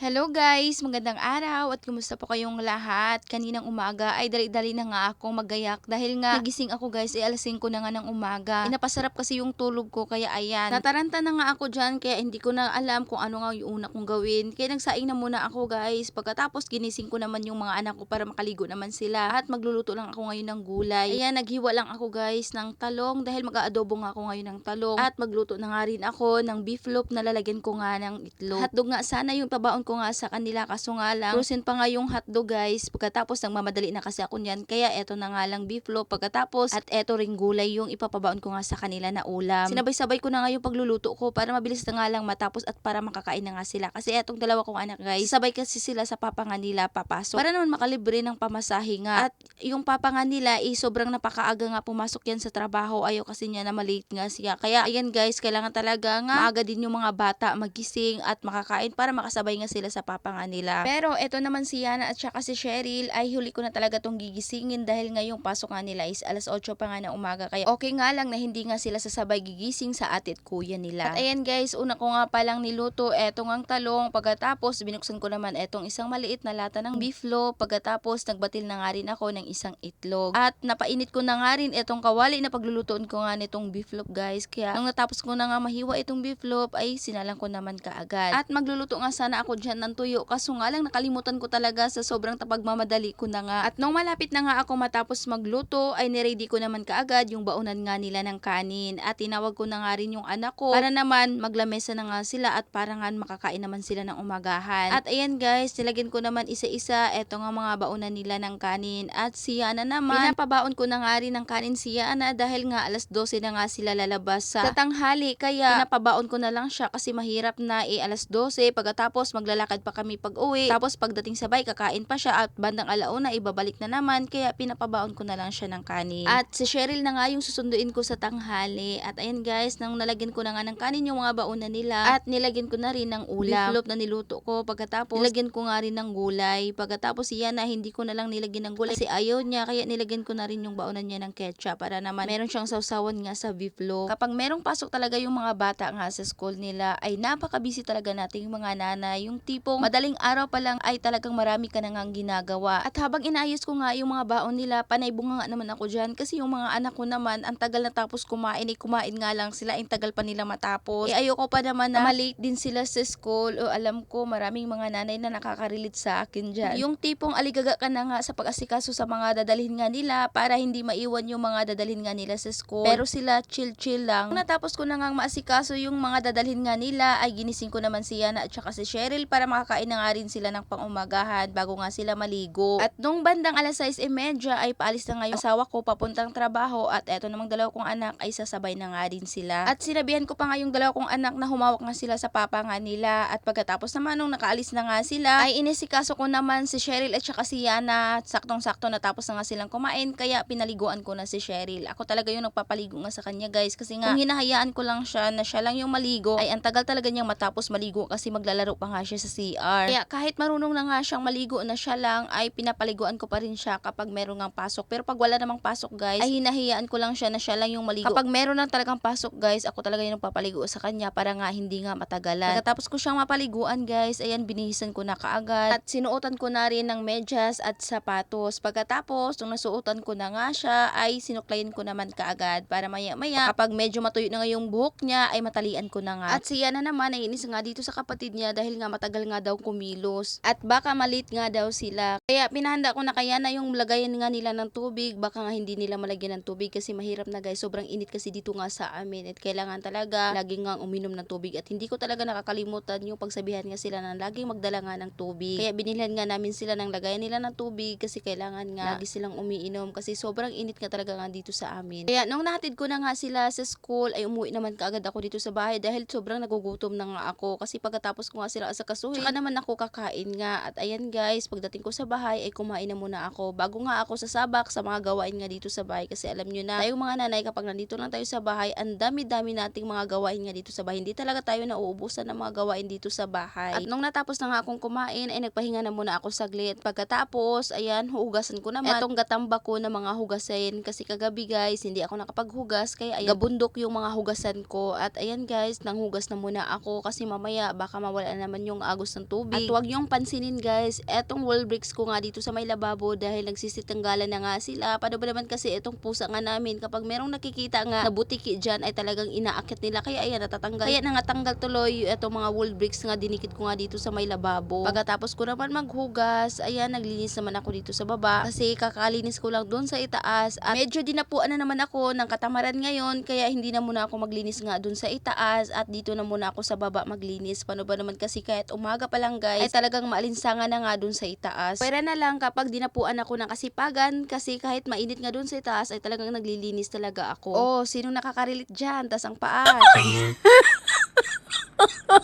Hello guys, magandang araw at kumusta po kayong lahat? Kaninang umaga ay dali-dali na nga akong magayak dahil nga nagising ako guys ay alas 5 na nga ng umaga. Napasarap kasi yung tulog ko kaya ayan. Nataranta na nga ako dyan kaya hindi ko na alam kung ano nga yung una kong gawin. Kaya nagsaing na muna ako guys. Pagkatapos ginising ko naman yung mga anak ko para makaligo naman sila at magluluto lang ako ngayon ng gulay. Ayan, naghiwa lang ako guys ng talong dahil mag-aadobo nga ako ngayon ng talong at magluto na nga rin ako ng beef loaf na lalagyan ko nga ng itlog. Hotdog nga sana yung pabaon ko nga sa kanila kaso nga lang frozen pa nga yung hotdog guys. Pagkatapos nagmamadali na kasi ako niyan kaya eto na nga lang beef loaf pagkatapos at eto ring gulay yung ipapabaon ko nga sa kanila na ulam. Sinabay-sabay ko na nga yung pagluluto ko para mabilis na nga lang matapos at para makakain na nga sila kasi etong dalawa kong anak guys sabay kasi sila sa papa nga nila papasok para naman makalibre ng pamasahe nga at yung papa nga nila sobrang napakaaga nga pumasok yan sa trabaho, ayaw kasi niya na malate nga siya kaya ayan guys kailangan talaga nga maaga din yung mga bata magising at makakain para makasabay nga sila sa papa nga nila. Pero eto naman si Yana at saka si Cheryl ay huli ko na talaga tong gigisingin dahil ngayong pasok nga nila is alas 8 pa nga na umaga kaya okay nga lang na hindi nga sila sasabay gigising sa ate at kuya nila. At ayan guys, una ko nga palang niluto etong ang talong pagkatapos binuksan ko naman etong isang maliit na lata ng beef loaf pagkatapos nagbatil na nga rin ako ng isang itlog. At napainit ko na nga rin etong kawali na paglulutuin ko nga nitong beef loaf guys kaya nung natapos ko na nga mahiwa itong beef loaf ay sinalang ko naman kaagad. At magluluto nga sana ako dyan ng tuyo kaso nga lang nakalimutan ko talaga sa sobrang tapagmamadali ko na nga. At nung malapit na nga ako matapos magluto ay niready ko naman kaagad yung baunan nga nila ng kanin at tinawag ko na nga rin yung anak ko para naman maglamesa na nga sila at para nga makakain naman sila ng umagahan. At ayan guys, nilagyan ko naman isa-isa eto nga mga baunan nila ng kanin at si Yana naman pinapabaon ko na nga rin ng kanin si Yana dahil nga alas 12 na nga sila lalabas sa tanghali kaya pinapabaon ko na lang siya kasi mahirap na alas 12 pagkatapos maglalakad pa kami pag uwi tapos pagdating sa bahay kakain pa siya at bandang alauna ibabalik na naman kaya pinapabaon ko na lang siya ng kanin. At si Cheryl na nga yung susunduin ko sa tanghali at ayan guys nang nalagyan ko na nga ng kanin yung mga baunan nila at nilagyan ko na rin ng ulam beef loaf na niluto ko pagkatapos nilagyan ko nga rin ng gulay pagkatapos siya na hindi ko na lang nilagyan ng gulay kasi ayaw niya kaya nilagyan ko na rin yung baunan niya ng ketchup para naman meron siyang sausawan nga sa beef loaf. Kapag merong pasok talaga yung mga bata nga sa school nila ay napaka-busy talaga nating mga nanay yung tipong madaling araw pa lang ay talagang marami ka na ngang ginagawa. At habang inaayos ko nga yung mga baon nila, panay bunga nga naman ako dyan kasi yung mga anak ko naman, ang tagal na tapos kumain, kumain nga lang sila, ang tagal pa nila matapos. Ayoko pa naman na malate din sila sa school o alam ko maraming mga nanay na nakaka-relate sa akin dyan. Yung tipong aligaga ka na nga sa pag-asikaso sa mga dadalhin nga nila para hindi maiwan yung mga dadalhin nga nila sa school. Pero sila chill-chill lang. Nung natapos ko na nga maasikaso yung mga dadalhin nga nila, ay ginising ko naman si Yana at saka si Cheryl para makakain na nga rin sila ng pang-umagahan bago nga sila maligo. At nung bandang alas 6:30 ay paalis na nga yung asawa ko papuntang trabaho at eto namang dalawa kong anak ay sasabay na nga rin sila. At sinabihan ko pa nga yung dalawa kong anak na humawak nga sila sa papa nga nila at pagkatapos naman nung nakaalis na nga sila ay inisikaso ko naman si Cheryl at saka si Yana saktong-sakto natapos na nga silang kumain kaya pinaliguan ko na si Cheryl. Ako talaga yung nagpapaligo nga sa kanya guys kasi nga kung hinahayaan ko lang siya na siya lang yung maligo ay ang tagal talaga niyang matapos maligo kasi maglalaro pa nga siya sa CR. Kaya kahit marunong na nga siyang maligo na siya lang ay pinapaliguan ko pa rin siya kapag meron ngang pasok. Pero pag wala namang pasok guys ay hinahayaan ko lang siya na siya lang yung maligo. Kapag meron na talagang pasok guys ako talaga yung nagpapaligo sa kanya para nga hindi nga matagalan. Pagkatapos ko siyang mapaliguan guys ayan binihisan ko na kaagad at sinuotan ko na rin ng medyas at sapatos. Pagkatapos nung nasuotan ko na nga siya ay sinuklayin ko naman kaagad para maya maya kapag medyo matuyo na nga yung buhok niya ay matalian ko na nga. At siya na naman ay inis nga dito sa kapatid niya dahil nga matagal nga daw kumilos at baka malit nga daw sila. Kaya pinahanda ko na kaya na yung lagayan nga nila ng tubig baka nga hindi nila malagyan ng tubig kasi mahirap na guys sobrang init kasi dito nga sa amin at kailangan talaga laging nga uminom ng tubig at hindi ko talaga nakakalimutan yung pagsabihan nga sila na laging magdala nga ng tubig. Kaya binilhan nga namin sila ng lagayan nila ng tubig kasi kailangan nga lagi silang umiinom kasi sobrang init nga talaga nga dito sa amin. Kaya nung nahatid ko na nga sila sa school ay umuwi naman kaagad ako dito sa bahay dahil sobrang nagugutom na nga ako kasi pagkatapos ko nga sila asakasuhin tsaka naman ako kakain nga. At ayan guys pagdating ko sa bahay ay kumain na muna ako bago nga ako sasabak sa mga gawain nga dito sa bahay kasi alam nyo na tayong mga nanay kapag nandito lang tayo sa bahay ang dami-dami nating mga gawain nga dito sa bahay, hindi talaga tayo nauubusan ng mga gawain dito sa bahay. At nung natapos na nga akong kumain ay nagpahinga na muna ako saglit. Pagkatapos ayan hugasan ko naman etong gatamba ko na mga hugasin kasi kagabi guys hindi ako nakapaghugas kaya ayan gabundok yung mga hugasan ko. At ayan guys nanghugas na muna ako kasi mamaya baka mawala naman yung agos ng tubig. At huwag yung pansinin guys, etong wall bricks ko nga dito sa may lababo dahil nagsisitanggalan na nga sila. Paano ba naman kasi itong pusa nga namin kapag merong nakikita nga na butiki dyan ay talagang inaakit nila. Kaya ayan, natatanggal. Kaya nangatanggal tuloy itong mga wall bricks nga dinikit ko nga dito sa may lababo. Pagkatapos ko naman maghugas, ayan, naglinis naman ako dito sa baba kasi kakalinis ko lang doon sa itaas at medyo dinapuan na naman ako ng katamaran ngayon kaya hindi na muna ako maglinis nga doon sa itaas at dito na muna ako sa baba maglinis. Paano ba naman kasi kahit umaga pa lang guys ay talagang maalinsangan na nga doon sa itaas. Pwera na lang kapag dinapuan ako ng kasipagan kasi kahit mainit nga doon sa itaas ay talagang naglilinis talaga ako. Oh, sinong nakaka-relate dyan? Tas ang paa.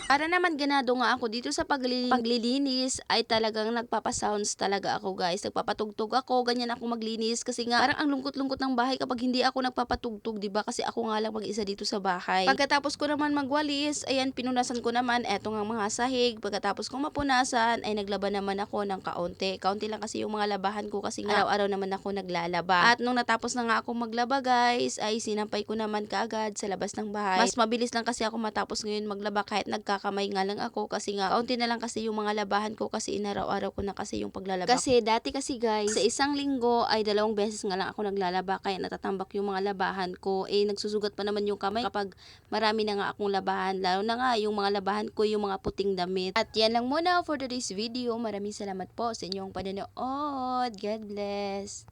Para naman ganado nga ako dito sa paglilinis ay talagang nagpapasounds talaga ako guys. Nagpapatugtog ako, ganyan ako maglinis kasi nga parang ang lungkot-lungkot ng bahay kapag hindi ako nagpapatugtog, 'di ba? Kasi ako nga lang mag-isa dito sa bahay. Pagkatapos ko naman magwalis, ayan pinunasan ko naman eto nga mga sahig. Pagkatapos kong mapunasan ay naglaba naman ako ng kaunti. Kaunti lang kasi yung mga labahan ko kasi nga araw-araw naman ako naglalaba. At nung natapos na nga ako maglaba guys, ay sinampay ko naman kaagad sa labas ng bahay. Mas mabilis lang kasi ako matapos ngayon maglaba kahit nagkakamay nga lang ako kasi nga kaunti na lang kasi yung mga labahan ko kasi inaraw-araw ko na kasi yung paglalaba. Kasi dati kasi guys, sa isang linggo ay 2 beses nga lang ako naglalaba kaya natatambak yung mga labahan ko. Eh nagsusugat pa naman yung kamay kapag marami na nga akong labahan. Lalo na nga yung mga labahan ko, yung mga puting damit. At yan lang muna for today's video. Maraming salamat po sa inyong panonood. God bless.